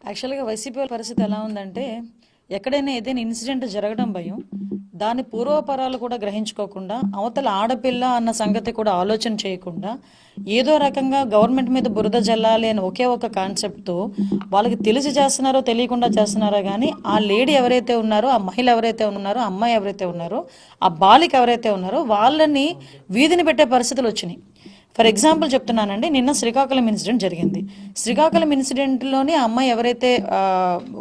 యాక్చువల్గా వైసీపీ పరిస్థితి ఎలా ఉందంటే ఎక్కడైనా ఏదైనా ఇన్సిడెంట్ జరగడం భయం, దాని పూర్వపరాలు కూడా గ్రహించుకోకుండా, అవతల ఆడపిల్ల అన్న సంగతి కూడా ఆలోచన చేయకుండా ఏదో రకంగా గవర్నమెంట్ మీద బురద జల్లాలి అని ఒకే ఒక కాన్సెప్ట్తో వాళ్ళకి తెలిసి చేస్తున్నారో తెలియకుండా చేస్తున్నారో కానీ ఆ లేడీ ఎవరైతే ఉన్నారో, ఆ మహిళ ఎవరైతే ఉన్నారో, ఆ అమ్మాయి ఎవరైతే ఉన్నారో, ఆ బాలిక ఎవరైతే ఉన్నారో వాళ్ళని వీధిని పెట్టే పరిస్థితులు వచ్చినాయి. ఫర్ ఎగ్జాంపుల్ చెప్తున్నానండి, నిన్న శ్రీకాకుళం ఇన్సిడెంట్ జరిగింది. శ్రీకాకుళం ఇన్సిడెంట్లోని ఆ అమ్మాయి ఎవరైతే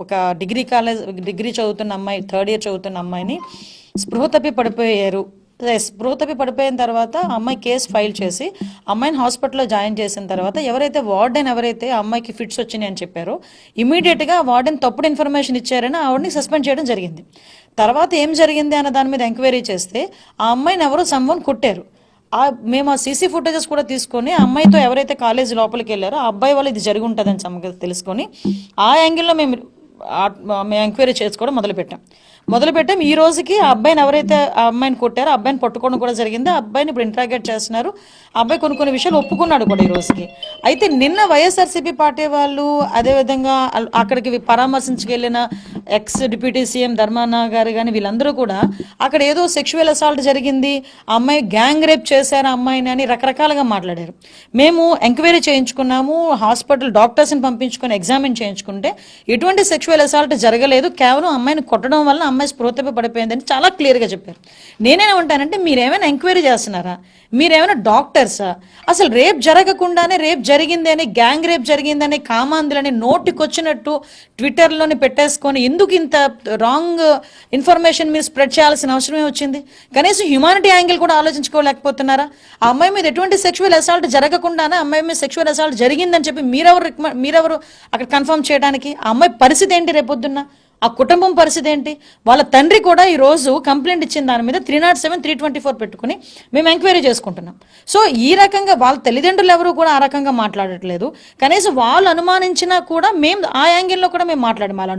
ఒక డిగ్రీ చదువుతున్న అమ్మాయి, థర్డ్ ఇయర్ చదువుతున్న అమ్మాయిని స్పృహ తప్పి పడిపోయారు. స్పృహ తప్పి పడిపోయిన తర్వాత అమ్మాయి కేసు ఫైల్ చేసి అమ్మాయిని హాస్పిటల్లో జాయిన్ చేసిన తర్వాత ఎవరైతే వార్డెన్ ఎవరైతే అమ్మాయికి ఫిట్స్ వచ్చినాయి అని చెప్పారో ఇమీడియట్గా వార్డెన్ తప్పుడు ఇన్ఫర్మేషన్ ఇచ్చారని ఆవిడని సస్పెండ్ చేయడం జరిగింది. తర్వాత ఏం జరిగింది అన్న దాని మీద ఎంక్వైరీ చేస్తే ఆ అమ్మాయిని ఎవరో సమ్వన్ కొట్టారు. మేము ఆ సీసీ ఫుటేజెస్ కూడా తీసుకొని ఆ అమ్మాయితో ఎవరైతే కాలేజ్ లోపలికి వెళ్ళారో ఆ అబ్బాయి వాళ్ళు ఇది జరిగి ఉంటుందని సంగతి తెలుసుకొని ఆ యాంగిల్లో మేము ఎంక్వైరీ చేసుకోవడం మొదలుపెట్టాం. ఈ రోజుకి ఆ అబ్బాయిని ఎవరైతే ఆ అమ్మాయిని కొట్టారో ఆ అబ్బాయిని పట్టుకోవడం కూడా జరిగింది. ఆ అబ్బాయిని ఇప్పుడు ఇంట్రాగేట్ చేస్తున్నారు. ఆ అబ్బాయి కొన్ని విషయాలు ఒప్పుకున్నాడు కూడా ఈ రోజుకి. అయితే నిన్న వైఎస్ఆర్సీపీ పార్టీ వాళ్ళు అదేవిధంగా అక్కడికి పరామర్శించుకెళ్ళిన ఎక్స్ డిప్యూటీ సీఎం ధర్మాన గారు కానీ వీళ్ళందరూ కూడా అక్కడ ఏదో సెక్షువల్ అసాల్ట్ జరిగింది, ఆ అమ్మాయి గ్యాంగ్ రేప్ చేశారు ఆ అమ్మాయిని అని రకరకాలుగా మాట్లాడారు. మేము ఎంక్వైరీ చేయించుకున్నాము, హాస్పిటల్ డాక్టర్స్ని పంపించుకొని ఎగ్జామిన్ చేయించుకుంటే ఎటువంటి సెక్షువల్ అసాల్ట్ జరగలేదు, కేవలం అమ్మాయిని కొట్టడం వల్ల అమ్మాయి స్పృహతపై పడిపోయిందని చాలా క్లియర్గా చెప్పారు. నేనేమంటానంటే మీరేమైనా ఎంక్వైరీ చేస్తున్నారా? మీరేమైనా డాక్టర్సా? అసలు రేప్ జరగకుండానే రేప్ జరిగింది అని, గ్యాంగ్ రేప్ జరిగిందని, కామాంధులని నోటికొచ్చినట్టు ట్విట్టర్లోని పెట్టేసుకొని ఎందుకు ఇంత రాంగ్ ఇన్ఫర్మేషన్ మీరు స్ప్రెడ్ చేయాల్సిన అవసరమే వచ్చింది? కనీసం హ్యుమానిటీ యాంగిల్ కూడా ఆలోచించుకోలేకపోతున్నారా? ఆ అమ్మాయి మీద ఎటువంటి సెక్షువల్ అసాల్ట్ జరగకుండానే అమ్మాయి మీద సెక్షువల్ అసాల్ట్ జరిగిందని చెప్పి మీరెవరు అక్కడ కన్ఫర్మ్ చేయడానికి? ఆ అమ్మాయి పరిస్థితి ఏంటి రేపొద్దున్న? ఆ కుటుంబం పరిస్థితి ఏంటి? వాళ్ళ తండ్రి కూడా ఈరోజు కంప్లైంట్ ఇచ్చిన దాని మీద 307, 324 పెట్టుకుని మేము ఎంక్వైరీ చేసుకుంటున్నాం. సో ఈ రకంగా వాళ్ళ తల్లిదండ్రులు ఎవరు కూడా ఆ రకంగా మాట్లాడట్లేదు. కనీసం వాళ్ళు అనుమానించినా కూడా మేము ఆ యాంగిల్లో కూడా మేము మాట్లాడాం. వాళ్ళు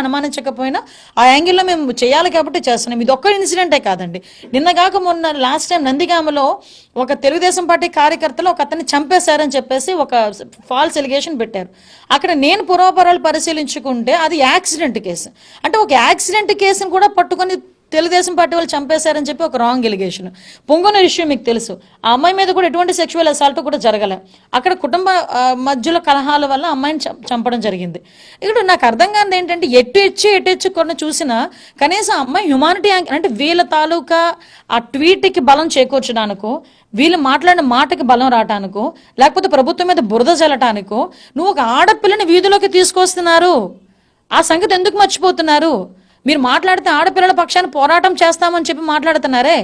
అనుమానించకపోయినా ఆ యాంగిల్లో మేము చేయాలి కాబట్టి చేస్తున్నాం. ఇది ఒక్క ఇన్సిడెంటే కాదండి. నిన్నగాక మొన్న లాస్ట్ టైం నందిగామలో ఒక తెలుగుదేశం పార్టీ కార్యకర్తలు ఒక అతన్ని చంపేశారని చెప్పేసి ఒక ఫాల్స్ ఎలిగేషన్ పెట్టారు. అక్కడ నేను పూర్వపరాలు పరిశీలించుకుంటే అది యాక్సిడెంట్ కేసు. అంటే ఒక యాక్సిడెంట్ కేసును కూడా పట్టుకొని తెలుగుదేశం పార్టీ వాళ్ళు చంపేశారని చెప్పి ఒక రాంగ్ ఎలిగేషన్. పొంగున విషయం మీకు తెలుసు, ఆ అమ్మాయి మీద కూడా ఎటువంటి సెక్షువల్ అసాల్ట్ కూడా జరగలే. అక్కడ కుటుంబ మధ్యలో కలహాల వల్ల అమ్మాయిని చంపడం జరిగింది. ఇక్కడ నాకు అర్థం కానిది ఏంటంటే ఎటు కొన్ని చూసినా కనీసం అమ్మాయి హ్యుమానిటీ అంటే వీళ్ళ తాలూకా ఆ ట్వీట్కి బలం చేకూర్చడానికో, వీళ్ళు మాట్లాడిన మాటకి బలం రావటానికో, లేకపోతే ప్రభుత్వం మీద బురద చల్లటానికో నువ్వు ఒక ఆడపిల్లని వీధిలోకి తీసుకొస్తున్నారు. ఆ సంగతి ఎందుకు మర్చిపోతున్నారు? మీరు మాట్లాడితే ఆడపిల్లల పక్షాన్ని పోరాటం చేస్తామని చెప్పి మాట్లాడుతున్నారే,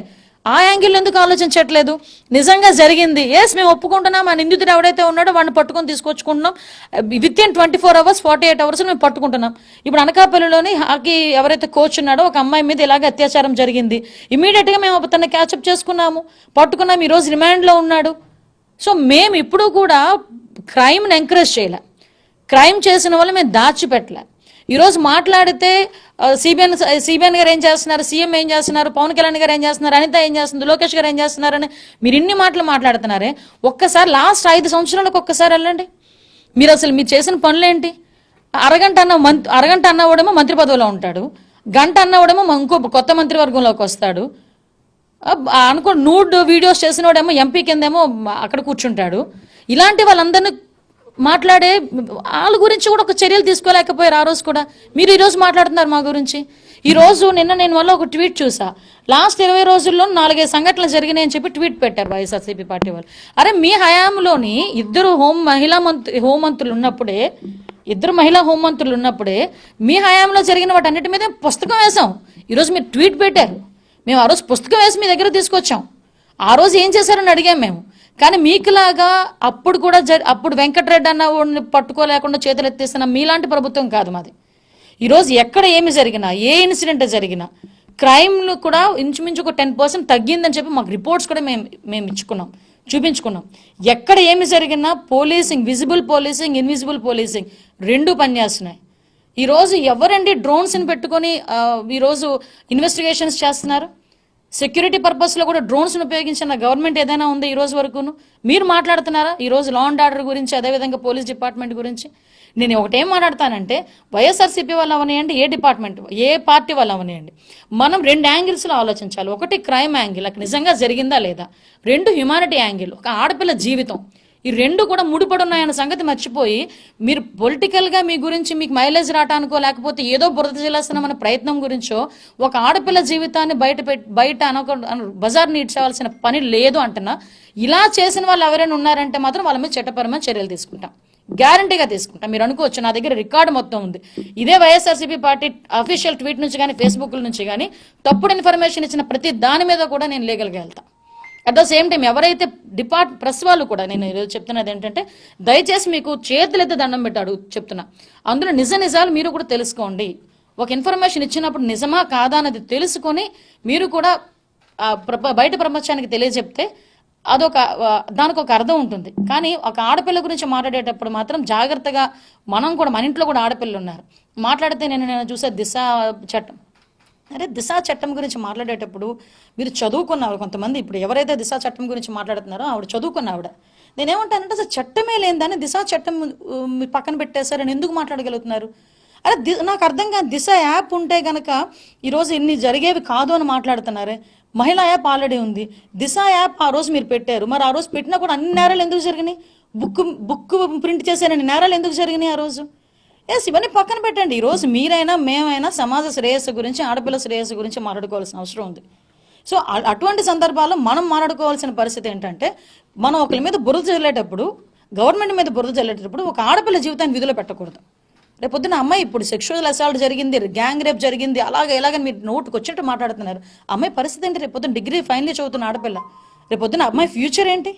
ఆ యాంగిల్ ఎందుకు ఆలోచించట్లేదు? నిజంగా జరిగింది, ఎస్ మేము ఒప్పుకుంటున్నాం, ఆ నిందితుడు ఎవడైతే ఉన్నాడో వాడిని పట్టుకొని తీసుకొచ్చుకుంటున్నాం. విత్ ఇన్ 24 hours 48 hours మేము పట్టుకుంటున్నాం. ఇప్పుడు అనకాపల్లిలోని హాకీ ఎవరైతే కోచ్ ఉన్నాడో ఒక అమ్మాయి మీద ఇలాగే అత్యాచారం జరిగింది. ఇమీడియట్గా మేము తనని క్యాచప్ చేసుకున్నాము, పట్టుకున్నాం. ఈరోజు రిమాండ్లో ఉన్నాడు. సో మేము ఇప్పుడు కూడా క్రైమ్ని ఎంకరేజ్ చేయలే, క్రైమ్ చేసిన వాళ్ళు మేము దాచిపెట్టలే. ఈరోజు మాట్లాడితే సిబిఎన్ గారు ఏం చేస్తున్నారు, సీఎం ఏం చేస్తున్నారు, పవన్ కళ్యాణ్ గారు ఏం చేస్తున్నారు, అనిత ఏం చేస్తుంది, లోకేష్ గారు ఏం చేస్తున్నారని మీరు ఇన్ని మాటలు మాట్లాడుతున్నారే. ఒక్కసారి లాస్ట్ 5 సంవత్సరాలకు ఒక్కసారి వెళ్ళండి. మీరు అసలు మీరు చేసిన పనులేంటి? అరగంట అన్నవాడేమో మంత్రి పదవిలో ఉంటాడు, గంట అన్నవాడేమో ఇంకో కొత్త మంత్రివర్గంలోకి వస్తాడు. నూడ్ వీడియోస్ చేసినవాడేమో ఎంపీ కిందేమో అక్కడ కూర్చుంటాడు. ఇలాంటి వాళ్ళందరినీ మాట్లాడే వాళ్ళ గురించి కూడా ఒక చర్యలు తీసుకోలేకపోయారు. ఆ రోజు కూడా మీరు ఈరోజు మాట్లాడుతున్నారు మా గురించి. ఈరోజు నేను వల్ల ఒక ట్వీట్ చూసా, లాస్ట్ 20 రోజుల్లో 4-5 సంఘటనలు జరిగినాయని చెప్పి ట్వీట్ పెట్టారు వైఎస్ఆర్సీపీ పార్టీ వాళ్ళు. అరే మీ హయాంలోని 2 హోంమంత్రులు ఉన్నప్పుడే మీ హయాంలో జరిగిన వాటన్నిటి మీద పుస్తకం వేసాం. ఈరోజు మీరు ట్వీట్ పెట్టారు, మేము ఆ రోజు పుస్తకం వేసి మీ దగ్గర తీసుకొచ్చాం. ఆ రోజు ఏం చేశారని అడిగాం మేము. కానీ మీకులాగా అప్పుడు వెంకటరెడ్డి అన్న పట్టుకోలేకుండా చేతులు ఎత్తేస్తున్న మీలాంటి ప్రభుత్వం కాదు మాది. ఈరోజు ఎక్కడ ఏమి జరిగినా, ఏ ఇన్సిడెంట్ జరిగినా క్రైమ్లు కూడా ఇంచుమించు ఒక 10% తగ్గిందని చెప్పి మాకు రిపోర్ట్స్ కూడా మేము చూపించుకున్నాం. ఎక్కడ ఏమి జరిగినా policing, visible policing, invisible policing 2 పనిచేస్తున్నాయి. ఈరోజు ఎవరండి డ్రోన్స్ని పెట్టుకొని ఈరోజు ఇన్వెస్టిగేషన్స్ చేస్తున్నారు? సెక్యూరిటీ పర్పస్లో కూడా డ్రోన్స్ను ఉపయోగించిన గవర్నమెంట్ ఏదైనా ఉంది ఈ రోజు వరకును? మీరు మాట్లాడుతున్నారా ఈ రోజు లా అండ్ ఆర్డర్ గురించి, అదేవిధంగా పోలీస్ డిపార్ట్మెంట్ గురించి? నేను ఒకటేం మాట్లాడతానంటే, వైఎస్ఆర్సీపీ వాళ్ళు అవనియండి, ఏ డిపార్ట్మెంట్ ఏ పార్టీ వాళ్ళు అవనియండి, మనం 2 యాంగిల్స్లో ఆలోచించాలి. ఒకటి క్రైమ్ యాంగిల్, అక్కడ నిజంగా జరిగిందా లేదా. 2 హ్యుమానిటీ యాంగిల్, ఒక ఆడపిల్ల జీవితం. ఈ 2 కూడా ముడిపడి ఉన్నాయన్న సంగతి మర్చిపోయి మీరు పొలిటికల్గా మీ గురించి మీకు మైలేజ్ రావటానికో లేకపోతే ఏదో బురద జిల్లాస్తున్న ప్రయత్నం గురించో ఒక ఆడపిల్ల జీవితాన్ని బయట బజార్ నీడ్చవలసిన పని లేదు అంటున్నా. ఇలా చేసిన వాళ్ళు ఎవరైనా ఉన్నారంటే మాత్రం వాళ్ళ మీద చట్టపరమైన చర్యలు తీసుకుంటాం, గ్యారంటీగా తీసుకుంటాం. మీరు అనుకోవచ్చు నా దగ్గర రికార్డు మొత్తం ఉంది. ఇదే వైఎస్ఆర్సీపీ పార్టీ అఫీషియల్ ట్వీట్ నుంచి కానీ ఫేస్బుక్ నుంచి కానీ తప్పుడు ఇన్ఫర్మేషన్ ఇచ్చిన ప్రతి దాని మీద కూడా నేను లీగల్గా వెళ్తాను. అట్ ద సేమ్ టైం ఎవరైతే ప్రెస్ వాళ్ళు కూడా, నేను ఈరోజు చెప్తున్నది ఏంటంటే, దయచేసి మీకు చేతులెత్తి దండం పెట్టాడు చెప్తున్నా, అందులో నిజాలు మీరు కూడా తెలుసుకోండి. ఒక ఇన్ఫర్మేషన్ ఇచ్చినప్పుడు నిజమా కాదా అన్నది తెలుసుకొని మీరు కూడా బయట ప్రపంచానికి తెలియజెప్తే దానికి ఒక అర్థం ఉంటుంది. కానీ ఒక ఆడపిల్ల గురించి మాట్లాడేటప్పుడు మాత్రం జాగ్రత్తగా మనం కూడా, మన ఇంట్లో కూడా ఆడపిల్లలు ఉన్నారు, మాట్లాడితే నేను చూసే దిశ చట్టం, అరే దిశ చట్టం గురించి మాట్లాడేటప్పుడు మీరు చదువుకున్నారు కొంతమంది. ఇప్పుడు ఎవరైతే దిశ చట్టం గురించి మాట్లాడుతున్నారో ఆవిడ చదువుకున్న ఆవిడ. నేనేమంటానంటే అసలు చట్టమే లేదని దిశ చట్టం పక్కన పెట్టేశారని ఎందుకు మాట్లాడగలుగుతున్నారు? అరే నాకు అర్థం కాదు. దిశ యాప్ ఉంటే గనక ఈరోజు ఇన్ని జరిగేవి కాదు అని మాట్లాడుతున్నారే. మహిళా యాప్ ఆల్రెడీ ఉంది, దిశ యాప్ ఆ రోజు మీరు పెట్టారు, మరి ఆ రోజు పెట్టినా కూడా అన్ని నేరాలు ఎందుకు జరిగినాయి? బుక్ ప్రింట్ చేశారని నేరాలు ఎందుకు జరిగినాయి ఆ రోజు? ఇవన్నీ పక్కన పెట్టండి. ఈరోజు మీరైనా మేమైనా సమాజ శ్రేయస్సు గురించి, ఆడపిల్ల శ్రేయస్సు గురించి మాట్లాడుకోవాల్సిన అవసరం ఉంది. సో అటువంటి సందర్భాల్లో మనం మాట్లాడుకోవాల్సిన పరిస్థితి ఏంటంటే, మనం ఒకరి మీద బురద చల్లేటప్పుడు, గవర్నమెంట్ మీద బురద చల్లేటప్పుడు ఒక ఆడపిల్ల జీవితాన్ని విధులు పెట్టకూడదు. రేపొద్దున అమ్మాయి ఇప్పుడు సెక్షువల్ అసాల్ట్ జరిగింది, గ్యాంగ్ రేప్ జరిగింది, ఇలాగని మీరు నోటుకు వచ్చినట్టు మాట్లాడుతున్నారు. అమ్మాయి పరిస్థితి ఏంటి? రేపొద్దున డిగ్రీ ఫైనల్ చదువుతున్న ఆడపిల్ల, రేపొద్దున అమ్మాయి ఫ్యూచర్ ఏంటి?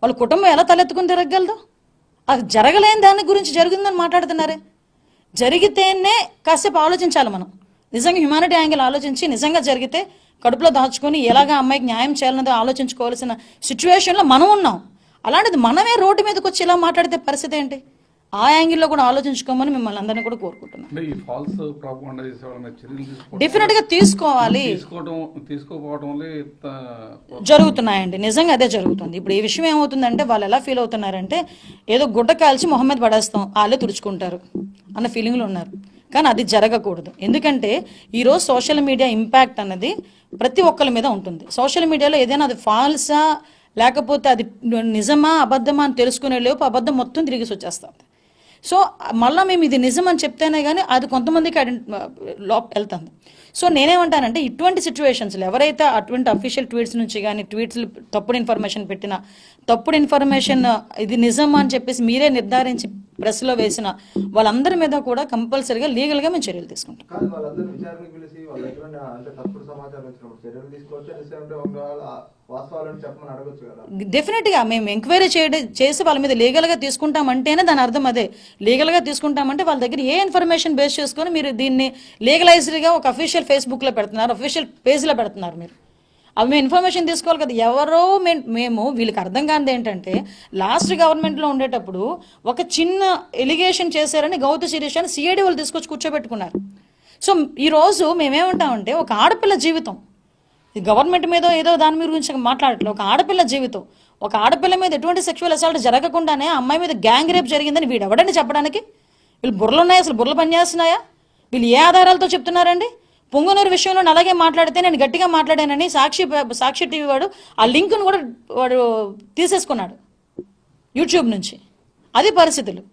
వాళ్ళ కుటుంబం ఎలా తలెత్తుకుని తిరగలదు? అది జరగలేని దాని గురించి జరిగిందని మాట్లాడుతున్నారే. జరిగితేనే కాసేపు ఆలోచించాలి మనం. నిజంగా హ్యుమానిటీ యాంగిల్ ఆలోచించి నిజంగా జరిగితే కడుపులో దాచుకొని ఎలాగా అమ్మాయికి న్యాయం చేయాలన్నది ఆలోచించుకోవాల్సిన సిచ్యువేషన్లో మనం ఉన్నాం. అలాంటిది మనమే రోడ్డు మీదకి వచ్చి ఇలా మాట్లాడితే పరిస్థితి ఏంటి? ఆ యాంగిల్లో కూడా ఆలోచించుకోమని మిమ్మల్ని అందరినీ కూడా కోరుకుంటున్నాం. డెఫినెట్ గా తీసుకోవాలి, జరుగుతున్నాయండి. నిజంగా అదే జరుగుతుంది. ఇప్పుడు ఈ విషయం ఏమవుతుందంటే, వాళ్ళు ఎలా ఫీల్ అవుతున్నారంటే, ఏదో గుడ్డ కాల్చి మొహమ్మద్ పడేస్తాం, వాళ్ళే తుడుచుకుంటారు అన్న ఫీలింగ్లో ఉన్నారు. కానీ అది జరగకూడదు. ఎందుకంటే ఈరోజు సోషల్ మీడియా ఇంపాక్ట్ అన్నది ప్రతి ఒక్కరి మీద ఉంటుంది. సోషల్ మీడియాలో ఏదైనా అది ఫాల్సా లేకపోతే అది నిజమా అబద్ధమా అని తెలుసుకునే లోపు అబద్ధం మొత్తం తిరిగి వచ్చేస్తుంది. సో మళ్ళీ మేము ఇది నిజం అని చెప్తేనే కానీ అది కొంతమందికి వెళ్తుంది. సో నేనేమంటానంటే, ఇటువంటి సిచ్యువేషన్స్లో ఎవరైతే అటువంటి అఫీషియల్ ట్వీట్స్ నుంచి కానీ ట్వీట్స్లు తప్పుడు ఇన్ఫర్మేషన్ పెట్టినా, తప్పుడు ఇన్ఫర్మేషన్ ఇది నిజం అని చెప్పేసి మీరే నిర్ధారించి ప్రెస్లో వేసిన వాళ్ళందరి మీద కూడా కంపల్సరీగా లీగల్గా మేము చర్యలు తీసుకుంటాం. డెఫినెట్గా మేము ఎంక్వైరీ చేసి వాళ్ళ మీద లీగల్గా తీసుకుంటామంటేనే దాని అర్థం అదే. లీగల్గా తీసుకుంటామంటే వాళ్ళ దగ్గర ఏ ఇన్ఫర్మేషన్ బేస్ చేసుకొని మీరు దీన్ని లీగలైజ్డ్గా ఒక అఫీషియల్ ఫేస్బుక్లో పెడుతున్నారు, అఫీషియల్ పేజ్లో పెడుతున్నారు. మీరు అవి మేము ఇన్ఫర్మేషన్ తీసుకోవాలి కదా. ఎవరో మేము వీళ్ళకి అర్థం కానిది ఏంటంటే, లాస్ట్ గవర్నమెంట్లో ఉండేటప్పుడు ఒక చిన్న ఎలిగేషన్ చేశారని గౌతు శిరీష్ అని సిఐడి వాళ్ళు తీసుకొచ్చి కూర్చోబెట్టుకున్నారు. సో ఈరోజు మేమేమంటామంటే, ఒక ఆడపిల్ల జీవితం, గవర్నమెంట్ మీద ఏదో దాని మీద గురించి మాట్లాడట్లేదు, ఒక ఆడపిల్ల జీవితం, ఒక ఆడపిల్ల మీద ఎటువంటి సెక్షువల్ అసాల్ట్ జరగకుండానే అమ్మాయి మీద గ్యాంగ్ రేప్ జరిగిందని వీడు ఎవడండి చెప్పడానికి? వీళ్ళు బుర్రలు ఉన్నాయా? అసలు బుర్రలు పనిచేస్తున్నాయా? వీళ్ళు ఏ ఆధారాలతో చెప్తున్నారండి? పొంగనూరు విషయంలో అలాగే మాట్లాడితే నేను గట్టిగా మాట్లాడానని సాక్షి టీవీ వాడు ఆ లింక్ను కూడా వాడు తీసేసుకున్నాడు యూట్యూబ్ నుంచి. అది పరిస్థితులు.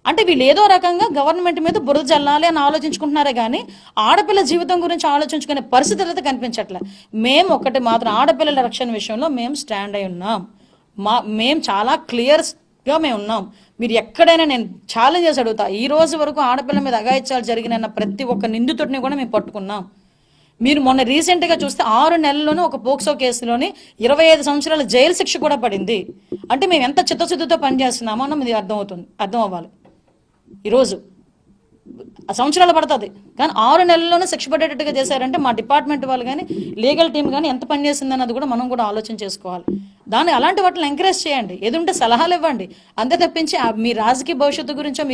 అంటే వీళ్ళు ఏదో రకంగా గవర్నమెంట్ మీద బురద జల్లాలి అని ఆలోచించుకుంటున్నారే కానీ ఆడపిల్ల జీవితం గురించి ఆలోచించుకునే పరిస్థితులు అయితే కనిపించట్లే. మేము ఒకటి మాత్రం, ఆడపిల్లల రక్షణ విషయంలో మేము స్టాండ్ అయి ఉన్నాం. మేము చాలా క్లియర్గా మేము ఉన్నాం. మీరు ఎక్కడైనా, నేను ఛాలెంజ్ చేసి అడుగుతా, ఈ రోజు వరకు ఆడపిల్ల మీద అఘాయిత్యాలు జరిగిన ప్రతి ఒక్క నిందితుడిని కూడా మేము పట్టుకున్నాం. మీరు మొన్న రీసెంట్గా చూస్తే 6 నెలల్లోనే ఒక పోక్సో కేసులోని 25 సంవత్సరాల జైలు శిక్ష కూడా పడింది. అంటే మేము ఎంత చిత్తశుద్ధితో పనిచేస్తున్నామో అన్న ఇది అర్థం అవ్వాలి. ఈరోజు సంవత్సరాలు పడుతుంది కానీ 6 నెలల్లోనే శిక్ష పడేటట్టుగా చేశారంటే మా డిపార్ట్మెంట్ వాళ్ళు కానీ లీగల్ టీం కానీ ఎంత పనిచేసిందన్నది కూడా మనం కూడా ఆలోచన చేసుకోవాలి. అలాంటి వాటిని ఎంకరేజ్ చేయండి, ఏదుంటే సలహాలు ఇవ్వండి. అంతే తప్పించి మీ రాజకీయ భవిష్యత్తు గురించో